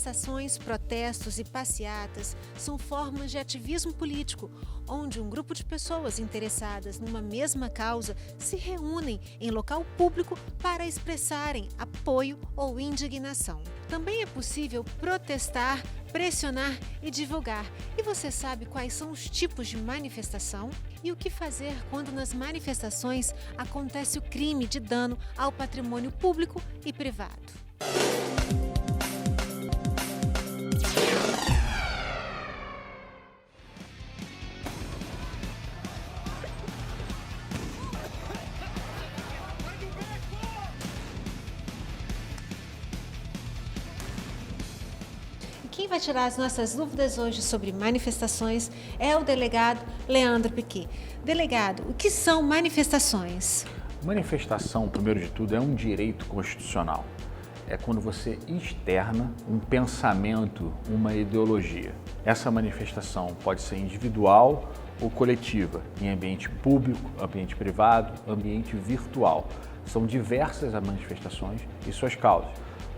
Manifestações, protestos e passeatas são formas de ativismo político, onde um grupo de pessoas interessadas numa mesma causa se reúnem em local público para expressarem apoio ou indignação. Também é possível protestar, pressionar e divulgar. E você sabe quais são os tipos de manifestação? E o que fazer quando nas manifestações acontece o crime de dano ao patrimônio público e privado? Quem vai tirar as nossas dúvidas hoje sobre manifestações é o delegado Leandro Piquet. Delegado, o que são manifestações? Manifestação, primeiro de tudo, é um direito constitucional. É quando você externa um pensamento, uma ideologia. Essa manifestação pode ser individual ou coletiva, em ambiente público, ambiente privado, ambiente virtual. São diversas as manifestações e suas causas.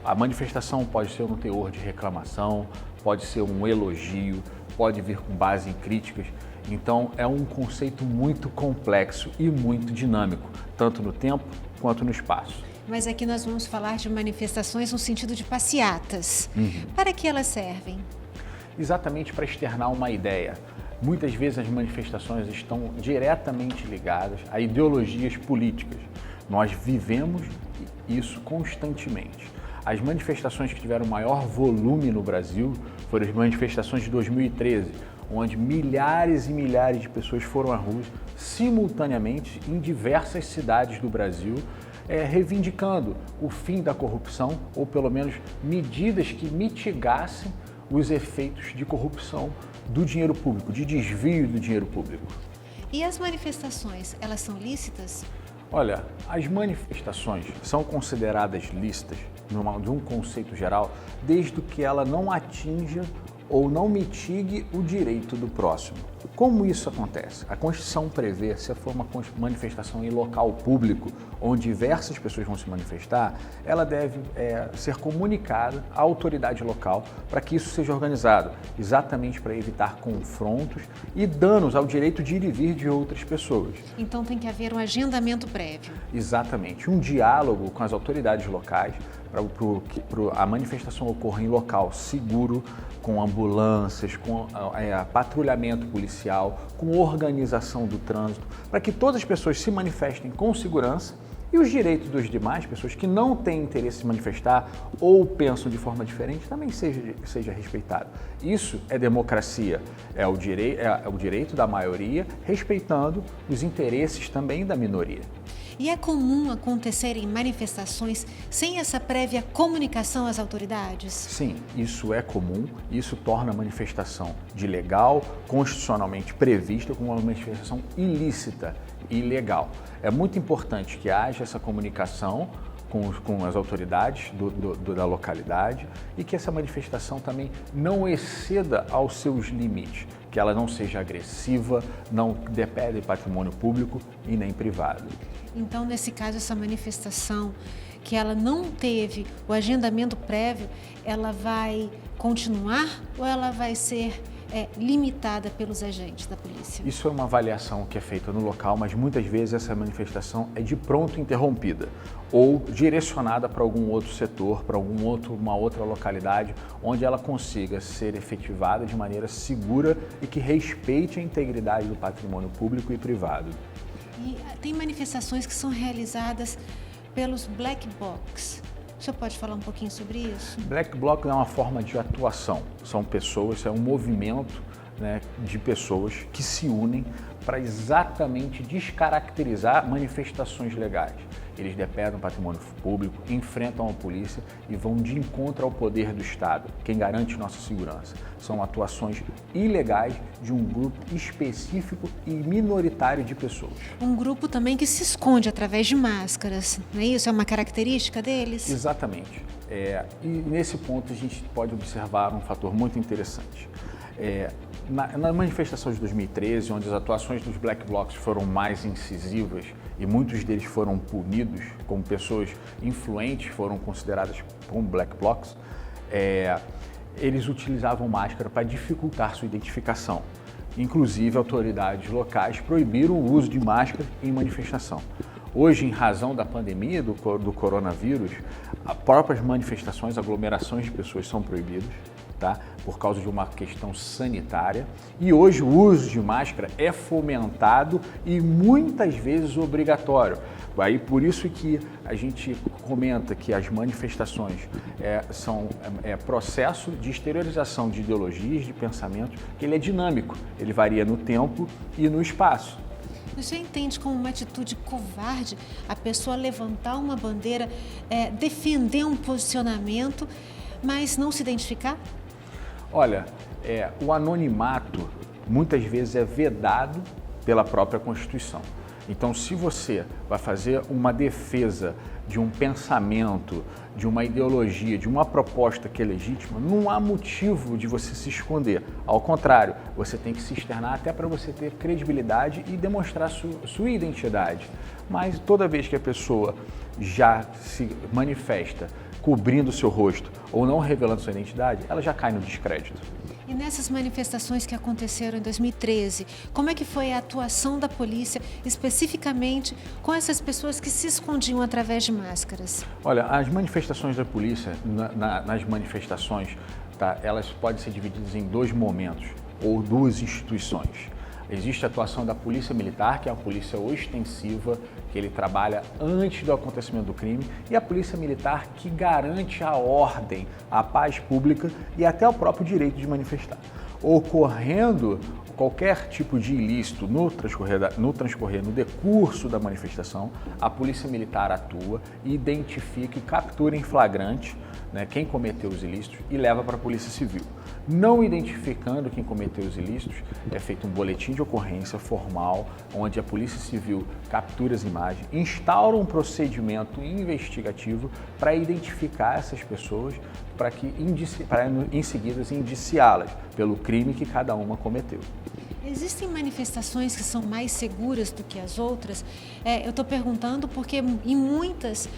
A manifestação pode ser um teor de reclamação, pode ser um elogio, pode vir com base em críticas. Então, é um conceito muito complexo e muito dinâmico, tanto no tempo quanto no espaço. Mas aqui nós vamos falar de manifestações no sentido de passeatas. Para que elas servem? Exatamente para externar uma ideia. Muitas vezes as manifestações estão diretamente ligadas a ideologias políticas. Nós vivemos isso constantemente. As manifestações que tiveram maior volume no Brasil foram as manifestações de 2013, onde milhares e milhares de pessoas foram às ruas simultaneamente em diversas cidades do Brasil, reivindicando o fim da corrupção ou pelo menos medidas que mitigassem os efeitos de corrupção do dinheiro público, de desvio do dinheiro público. E as manifestações, elas são lícitas? Olha, as manifestações são consideradas lícitas, de um conceito geral, desde que ela não atinja ou não mitigue o direito do próximo. Como isso acontece? A Constituição prevê, se for uma manifestação em local público, onde diversas pessoas vão se manifestar, ela deve ser comunicada à autoridade local para que isso seja organizado, exatamente para evitar confrontos e danos ao direito de ir e vir de outras pessoas. Então tem que haver um agendamento prévio. Exatamente, um diálogo com as autoridades locais para a manifestação ocorra em local seguro, com ambulâncias, com patrulhamento policial, com organização do trânsito, para que todas as pessoas se manifestem com segurança e os direitos das demais pessoas que não têm interesse em se manifestar ou pensam de forma diferente também seja respeitado. Isso é democracia, é o direito da maioria respeitando os interesses também da minoria. E é comum acontecerem manifestações sem essa prévia comunicação às autoridades? Sim, isso é comum. Isso torna a manifestação de legal, constitucionalmente prevista, como uma manifestação ilícita e ilegal. É muito importante que haja essa comunicação com as autoridades da localidade e que essa manifestação também não exceda aos seus limites, que ela não seja agressiva, não depede de patrimônio público e nem privado. Então, nesse caso, essa manifestação que ela não teve o agendamento prévio, ela vai continuar ou ela vai ser limitada pelos agentes da polícia? Isso é uma avaliação que é feita no local, mas muitas vezes essa manifestação é de pronto interrompida ou direcionada para algum outro setor, para uma outra localidade, onde ela consiga ser efetivada de maneira segura e que respeite a integridade do patrimônio público e privado. E tem manifestações que são realizadas pelos black blocs. O senhor pode falar um pouquinho sobre isso? Black bloc é uma forma de atuação. São pessoas, é um movimento, de pessoas que se unem para exatamente descaracterizar manifestações legais. Eles depredam o patrimônio público, enfrentam a polícia e vão de encontro ao poder do Estado, quem garante nossa segurança. São atuações ilegais de um grupo específico e minoritário de pessoas. Um grupo também que se esconde através de máscaras, não é isso? É uma característica deles? Exatamente. E nesse ponto a gente pode observar um fator muito interessante. Na manifestação de 2013, onde as atuações dos black blocs foram mais incisivas e muitos deles foram punidos como pessoas influentes, foram consideradas como black blocs, eles utilizavam máscara para dificultar sua identificação. Inclusive, autoridades locais proibiram o uso de máscara em manifestação. Hoje, em razão da pandemia do coronavírus, as próprias manifestações, aglomerações de pessoas são proibidas, tá? Por causa de uma questão sanitária. E hoje o uso de máscara é fomentado e muitas vezes obrigatório. Aí por isso que a gente comenta que as manifestações são processo de exteriorização de ideologias, de pensamentos, que ele é dinâmico, ele varia no tempo e no espaço. Você entende como uma atitude covarde a pessoa levantar uma bandeira, defender um posicionamento, mas não se identificar? Olha, o anonimato muitas vezes é vedado pela própria Constituição. Então, se você vai fazer uma defesa de um pensamento, de uma ideologia, de uma proposta que é legítima, não há motivo de você se esconder. Ao contrário, você tem que se externar até para você ter credibilidade e demonstrar sua identidade. Mas toda vez que a pessoa já se manifesta cobrindo o seu rosto ou não revelando sua identidade, ela já cai no descrédito. E nessas manifestações que aconteceram em 2013, como é que foi a atuação da polícia, especificamente com essas pessoas que se escondiam através de máscaras? Olha, as manifestações da polícia, nas manifestações, tá, elas podem ser divididas em dois momentos ou duas instituições. Existe a atuação da Polícia Militar, que é a polícia ostensiva, que ele trabalha antes do acontecimento do crime, e a Polícia Militar que garante a ordem, a paz pública e até o próprio direito de manifestar. Ocorrendo qualquer tipo de ilícito no decurso da manifestação, a Polícia Militar atua, identifica e captura em flagrante, né, quem cometeu os ilícitos e leva para a Polícia Civil. Não identificando quem cometeu os ilícitos, é feito um boletim de ocorrência formal, onde a Polícia Civil captura as imagens, instaura um procedimento investigativo para identificar essas pessoas, para em seguida indiciá-las pelo crime que cada uma cometeu. Existem manifestações que são mais seguras do que as outras? Eu estou perguntando porque em muitas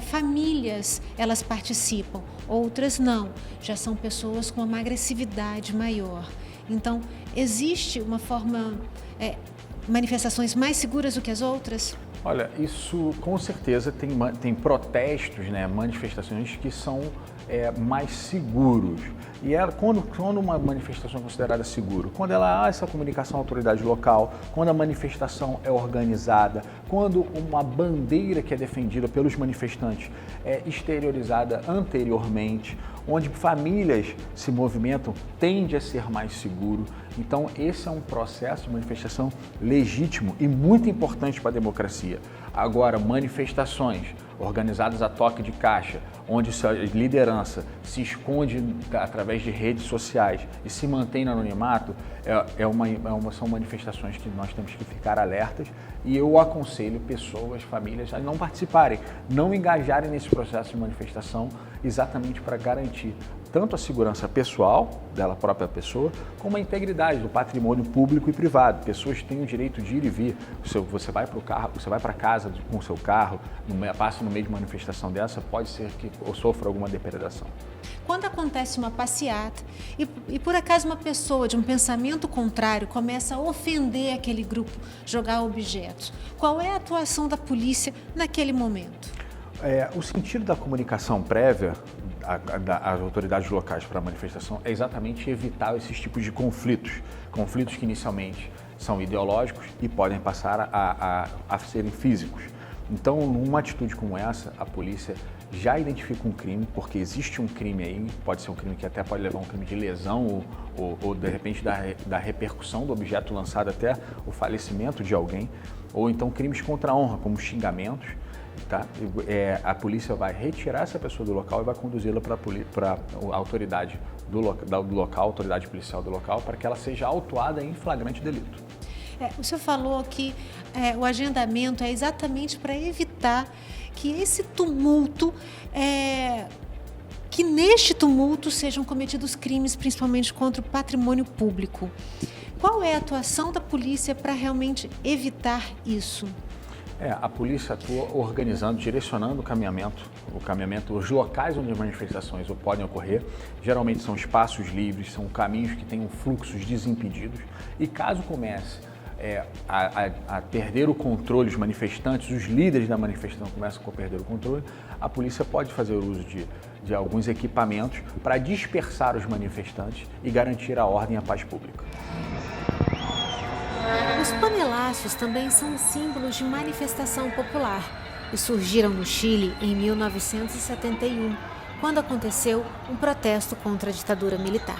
famílias elas participam, outras não. Já são pessoas com uma agressividade maior. Então, existe uma forma, manifestações mais seguras do que as outras? Olha, isso com certeza tem protestos, né, manifestações que são mais seguros. E quando uma manifestação é considerada segura? Quando ela há essa comunicação à autoridade local, quando a manifestação é organizada, quando uma bandeira que é defendida pelos manifestantes é exteriorizada anteriormente, onde famílias se movimentam, tende a ser mais seguro. Então, esse é um processo de manifestação legítimo e muito importante para a democracia. Agora, manifestações organizadas a toque de caixa, onde a liderança se esconde através de redes sociais e se mantém no anonimato, são manifestações que nós temos que ficar alertas, e eu aconselho pessoas, famílias a não participarem, não engajarem nesse processo de manifestação, exatamente para garantir tanto a segurança pessoal dela própria pessoa, como a integridade do patrimônio público e privado. Pessoas têm o direito de ir e vir. Você vai para o carro, você vai para casa com o seu carro, passa no meio de uma manifestação dessa, pode ser que sofra alguma depredação. Quando acontece uma passeata e por acaso uma pessoa de um pensamento contrário começa a ofender aquele grupo, jogar objetos, qual é a atuação da polícia naquele momento? O sentido da comunicação prévia das autoridades locais para a manifestação é exatamente evitar esses tipos de conflitos que inicialmente são ideológicos e podem passar a serem físicos. Então, numa atitude como essa, a polícia já identifica um crime, porque existe um crime aí, pode ser um crime que até pode levar a um crime de lesão ou de repente da repercussão do objeto lançado até o falecimento de alguém, ou então crimes contra a honra, como xingamentos. Tá? A polícia vai retirar essa pessoa do local e vai conduzi-la para a autoridade do local, autoridade policial do local, para que ela seja autuada em flagrante delito. O senhor falou que o agendamento é exatamente para evitar que esse tumulto, que neste tumulto sejam cometidos crimes, principalmente contra o patrimônio público. Qual é a atuação da polícia para realmente evitar isso? A polícia atua organizando, direcionando o caminhamento, os locais onde as manifestações podem ocorrer. Geralmente são espaços livres, são caminhos que tenham fluxos desimpedidos. E caso comece a perder o controle, os manifestantes, os líderes da manifestação começam a perder o controle, a polícia pode fazer uso de alguns equipamentos para dispersar os manifestantes e garantir a ordem e a paz pública. Os panelaços também são símbolos de manifestação popular e surgiram no Chile em 1971, quando aconteceu um protesto contra a ditadura militar.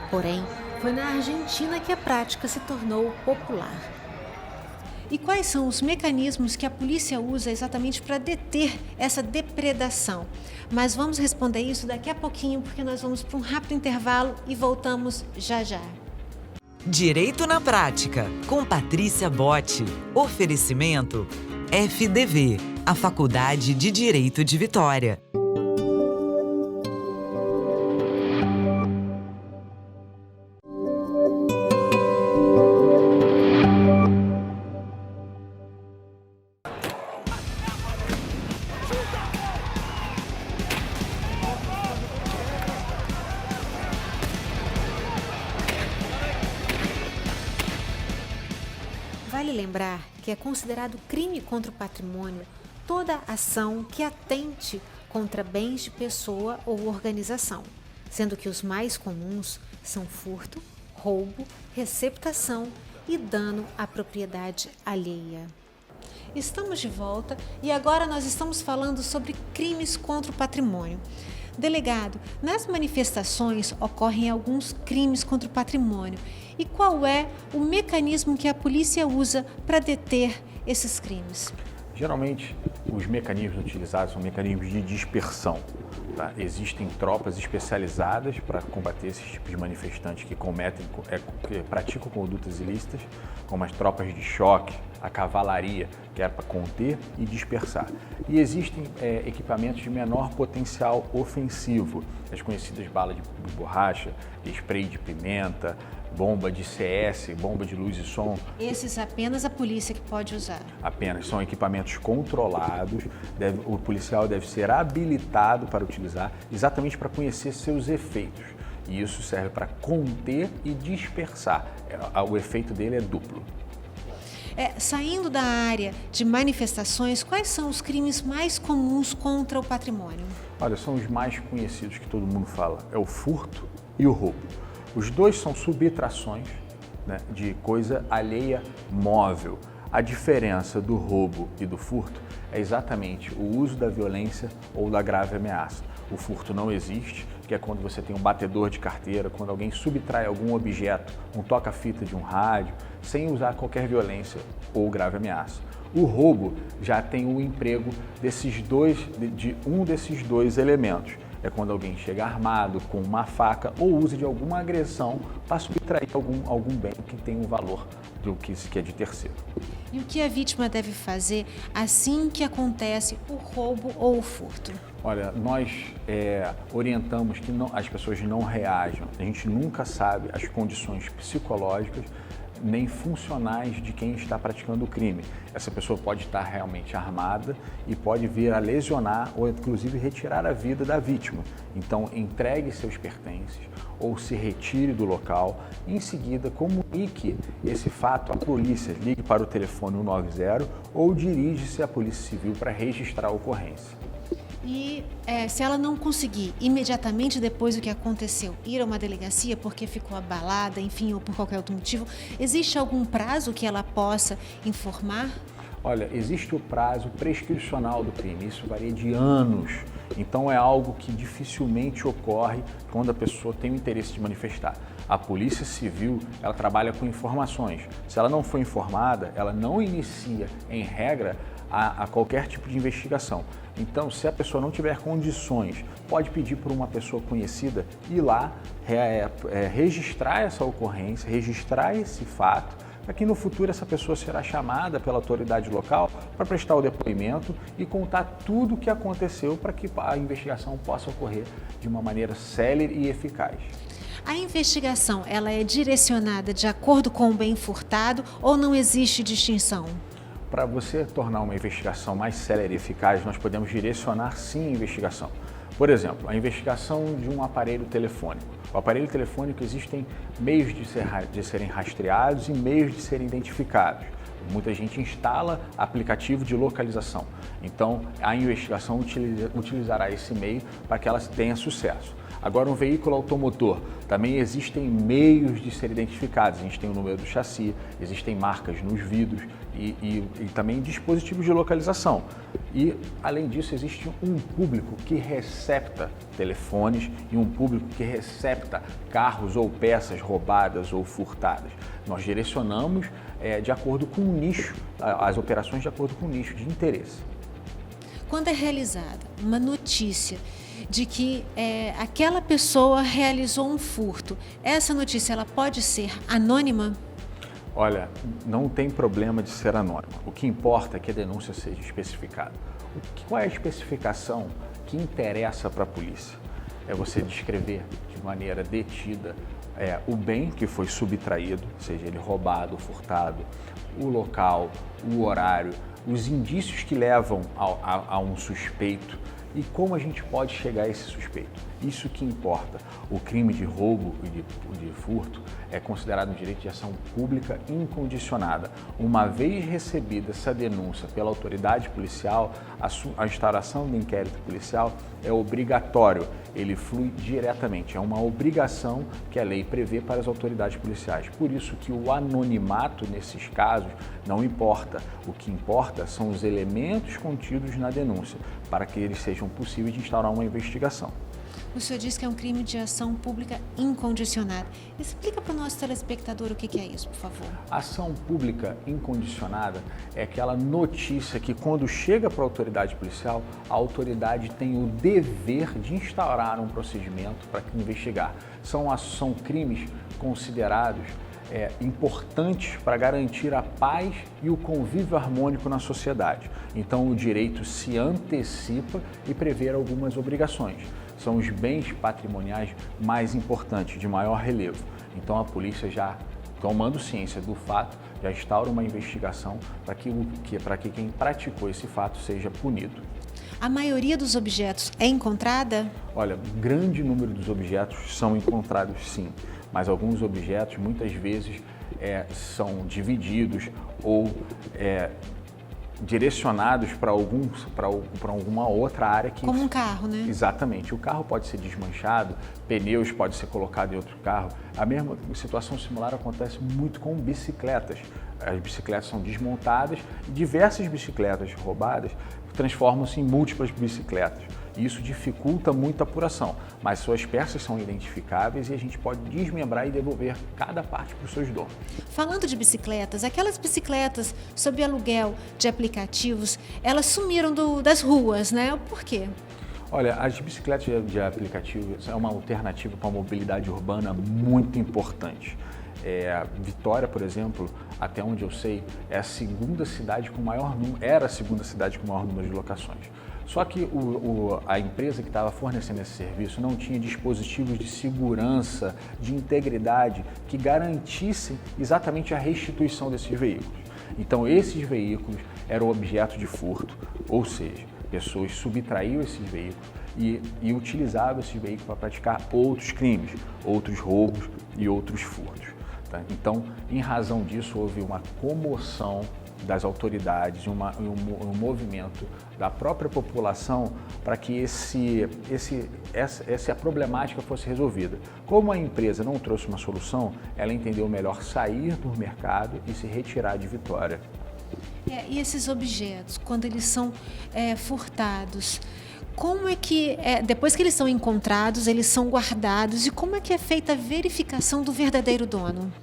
Porém, foi na Argentina que a prática se tornou popular. E quais são os mecanismos que a polícia usa exatamente para deter essa depredação? Mas vamos responder isso daqui a pouquinho, porque nós vamos para um rápido intervalo e voltamos já já. Direito na Prática, com Patrícia Botti. Oferecimento FDV, a Faculdade de Direito de Vitória. Vale lembrar que é considerado crime contra o patrimônio toda ação que atente contra bens de pessoa ou organização, sendo que os mais comuns são furto, roubo, receptação e dano à propriedade alheia. Estamos de volta e agora nós estamos falando sobre crimes contra o patrimônio. Delegado, nas manifestações ocorrem alguns crimes contra o patrimônio. E qual é o mecanismo que a polícia usa para deter esses crimes? Geralmente, os mecanismos utilizados são mecanismos de dispersão. Tá? Existem tropas especializadas para combater esses tipos de manifestantes que praticam condutas ilícitas, como as tropas de choque, a cavalaria, que era para conter e dispersar. E existem equipamentos de menor potencial ofensivo, as conhecidas balas de borracha, spray de pimenta, bomba de CS, bomba de luz e som. Esses apenas a polícia que pode usar? Apenas, são equipamentos controlados, o policial deve ser habilitado para utilizar, exatamente para conhecer seus efeitos. E isso serve para conter e dispersar. O efeito dele é duplo. Saindo da área de manifestações, quais são os crimes mais comuns contra o patrimônio? Olha, são os mais conhecidos que todo mundo fala. É o furto e o roubo. Os dois são subtrações, né, de coisa alheia móvel. A diferença do roubo e do furto é exatamente o uso da violência ou da grave ameaça. O furto não existe, que é quando você tem um batedor de carteira, quando alguém subtrai algum objeto, um toca-fita de um rádio, sem usar qualquer violência ou grave ameaça. O roubo já tem o emprego de um desses dois elementos. É quando alguém chega armado com uma faca ou usa de alguma agressão para subtrair algum bem que tem um valor do que é de terceiro. E o que a vítima deve fazer assim que acontece o roubo ou o furto? Olha, nós orientamos que as pessoas não reajam. A gente nunca sabe as condições psicológicas nem funcionais de quem está praticando o crime. Essa pessoa pode estar realmente armada e pode vir a lesionar ou inclusive retirar a vida da vítima. Então, entregue seus pertences ou se retire do local. Em seguida, comunique esse fato à polícia. Ligue para o telefone 190 ou dirige-se à Polícia Civil para registrar a ocorrência. E se ela não conseguir imediatamente depois do que aconteceu ir a uma delegacia porque ficou abalada, enfim, ou por qualquer outro motivo, existe algum prazo que ela possa informar? Olha, existe o prazo prescricional do crime, isso varia de anos. Então é algo que dificilmente ocorre quando a pessoa tem o interesse de manifestar. A Polícia Civil, ela trabalha com informações. Se ela não for informada, ela não inicia, em regra, a qualquer tipo de investigação. Então, se a pessoa não tiver condições, pode pedir por uma pessoa conhecida ir lá, registrar essa ocorrência, registrar esse fato, para que no futuro essa pessoa será chamada pela autoridade local para prestar o depoimento e contar tudo o que aconteceu para que a investigação possa ocorrer de uma maneira célere e eficaz. A investigação, ela é direcionada de acordo com o bem furtado ou não existe distinção? Para você tornar uma investigação mais célere e eficaz, nós podemos direcionar sim a investigação. Por exemplo, a investigação de um aparelho telefônico. O aparelho telefônico existem meios de serem rastreados e meios de serem identificados. Muita gente instala aplicativo de localização. Então, a investigação utilizará esse meio para que ela tenha sucesso. Agora, um veículo automotor, também existem meios de ser identificados. A gente tem o número do chassi, existem marcas nos vidros e também dispositivos de localização. E, além disso, existe um público que recepta telefones e um público que recepta carros ou peças roubadas ou furtadas. Nós direcionamos de acordo com o nicho, as operações de acordo com o nicho de interesse. Quando é realizada uma notícia de que aquela pessoa realizou um furto, essa notícia ela pode ser anônima? Olha, não tem problema de ser anônima. O que importa é que a denúncia seja especificada. Qual é a especificação que interessa para a polícia? É você descrever de maneira detida o bem que foi subtraído, seja ele roubado, furtado, o local, o horário, os indícios que levam a um suspeito e como a gente pode chegar a esse suspeito. Isso que importa. O crime de roubo e de furto é considerado um direito de ação pública incondicionada. Uma vez recebida essa denúncia pela autoridade policial, a instauração do inquérito policial é obrigatório, ele flui diretamente, é uma obrigação que a lei prevê para as autoridades policiais. Por isso que o anonimato nesses casos não importa. O que importa são os elementos contidos na denúncia, para que eles sejam possíveis de instaurar uma investigação. O senhor diz que é um crime de ação pública incondicionada. Explica para o nosso telespectador o que é isso, por favor. Ação pública incondicionada é aquela notícia que, quando chega para a autoridade policial, a autoridade tem o dever de instaurar um procedimento para investigar. São crimes considerados importantes para garantir a paz e o convívio harmônico na sociedade. Então, o direito se antecipa e prevê algumas obrigações. São os bens patrimoniais mais importantes, de maior relevo. Então, a polícia, já tomando ciência do fato, já instaura uma investigação para que quem praticou esse fato seja punido. A maioria dos objetos é encontrada? Olha, grande número dos objetos são encontrados sim, mas alguns objetos muitas vezes são divididos ou direcionados para alguma outra área que... Como um carro, né? Exatamente. O carro pode ser desmanchado, pneus podem ser colocados em outro carro. A mesma situação similar acontece muito com bicicletas. As bicicletas são desmontadas e diversas bicicletas roubadas transformam-se em múltiplas bicicletas. Isso dificulta muito a apuração, mas suas peças são identificáveis e a gente pode desmembrar e devolver cada parte para os seus donos. Falando de bicicletas, aquelas bicicletas sob aluguel de aplicativos, elas sumiram das ruas, né? Por quê? Olha, as bicicletas de aplicativo são uma alternativa para a mobilidade urbana muito importante. Vitória, por exemplo, até onde eu sei, era a segunda cidade com maior número de locações. Só que a empresa que estava fornecendo esse serviço não tinha dispositivos de segurança, de integridade, que garantissem exatamente a restituição desses veículos. Então, esses veículos eram objeto de furto, ou seja, pessoas subtraíam esses veículos e utilizavam esses veículos para praticar outros crimes, outros roubos e outros furtos. Tá? Então, em razão disso, houve uma comoção das autoridades, um movimento da própria população para que essa problemática fosse resolvida. Como a empresa não trouxe uma solução, ela entendeu melhor sair do mercado e se retirar de Vitória. E esses objetos, quando eles são furtados, como é que, depois que eles são encontrados, eles são guardados e como é que é feita a verificação do verdadeiro dono?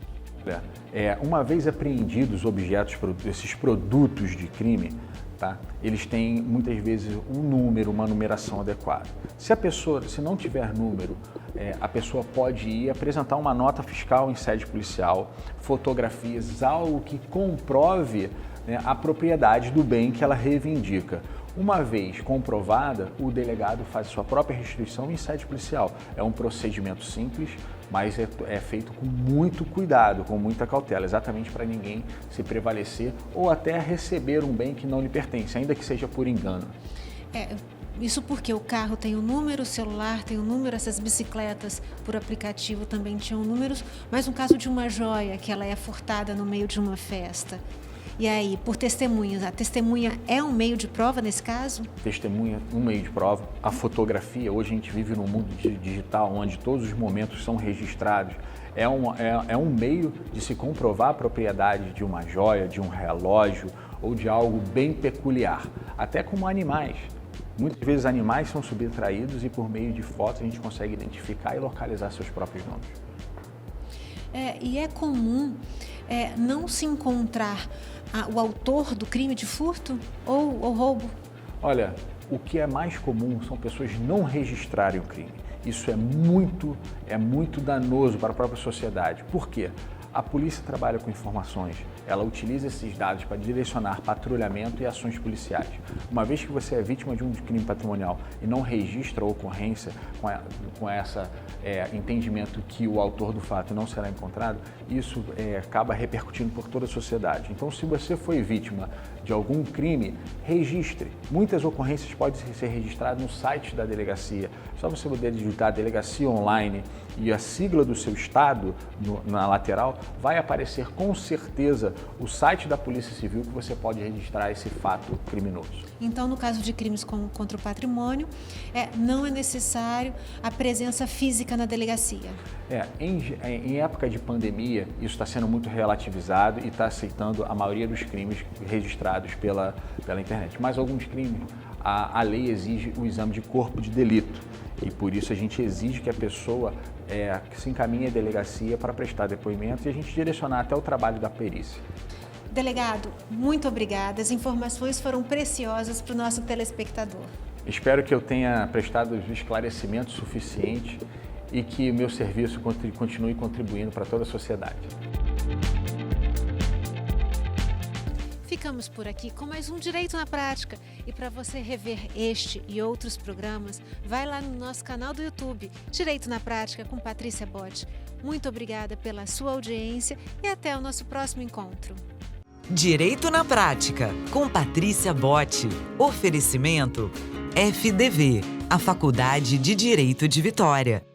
Uma vez apreendidos objetos, esses produtos de crime, tá? Eles têm muitas vezes um número, uma numeração adequada. Se não tiver número, a pessoa pode ir apresentar uma nota fiscal em sede policial, fotografias, algo que comprove, né, a propriedade do bem que ela reivindica. Uma vez comprovada, o delegado faz sua própria restituição em sede policial. É um procedimento simples, mas é feito com muito cuidado, com muita cautela, exatamente para ninguém se prevalecer ou até receber um bem que não lhe pertence, ainda que seja por engano. Isso porque o carro tem um número, o celular tem um número, essas bicicletas por aplicativo também tinham números, mas no caso de uma joia, que ela é furtada no meio de uma festa. E aí, por testemunhas, a testemunha é um meio de prova nesse caso? Testemunha, um meio de prova. A fotografia, hoje a gente vive num mundo digital onde todos os momentos são registrados. É um meio de se comprovar a propriedade de uma joia, de um relógio ou de algo bem peculiar, até como animais. Muitas vezes animais são subtraídos e por meio de fotos a gente consegue identificar e localizar seus próprios nomes. E é comum não se encontrar o autor do crime de furto ou roubo? Olha, o que é mais comum são pessoas não registrarem o crime. Isso é muito danoso para a própria sociedade. Por quê? A polícia trabalha com informações, ela utiliza esses dados para direcionar patrulhamento e ações policiais. Uma vez que você é vítima de um crime patrimonial e não registra a ocorrência com esse entendimento que o autor do fato não será encontrado, isso acaba repercutindo por toda a sociedade. Então, se você foi vítima de algum crime, registre. Muitas ocorrências podem ser registradas no site da delegacia. Só você poder digitar delegacia online e a sigla do seu estado na lateral, vai aparecer com certeza o site da Polícia Civil que você pode registrar esse fato criminoso. Então, no caso de crimes contra o patrimônio, não é necessário a presença física na delegacia? Em época de pandemia, isso está sendo muito relativizado e está aceitando a maioria dos crimes registrados pela internet. Mas alguns crimes, a lei exige o exame de corpo de delito e por isso a gente exige que a pessoa que se encaminhe à delegacia para prestar depoimento e a gente direcionar até o trabalho da perícia. Delegado, muito obrigada. As informações foram preciosas para o nosso telespectador. Espero que eu tenha prestado esclarecimento suficiente e que o meu serviço continue contribuindo para toda a sociedade. Ficamos por aqui com mais um Direito na Prática. E para você rever este e outros programas, vai lá no nosso canal do YouTube, Direito na Prática com Patrícia Botti. Muito obrigada pela sua audiência e até o nosso próximo encontro. Direito na Prática, com Patrícia Botti. Oferecimento FDV, a Faculdade de Direito de Vitória.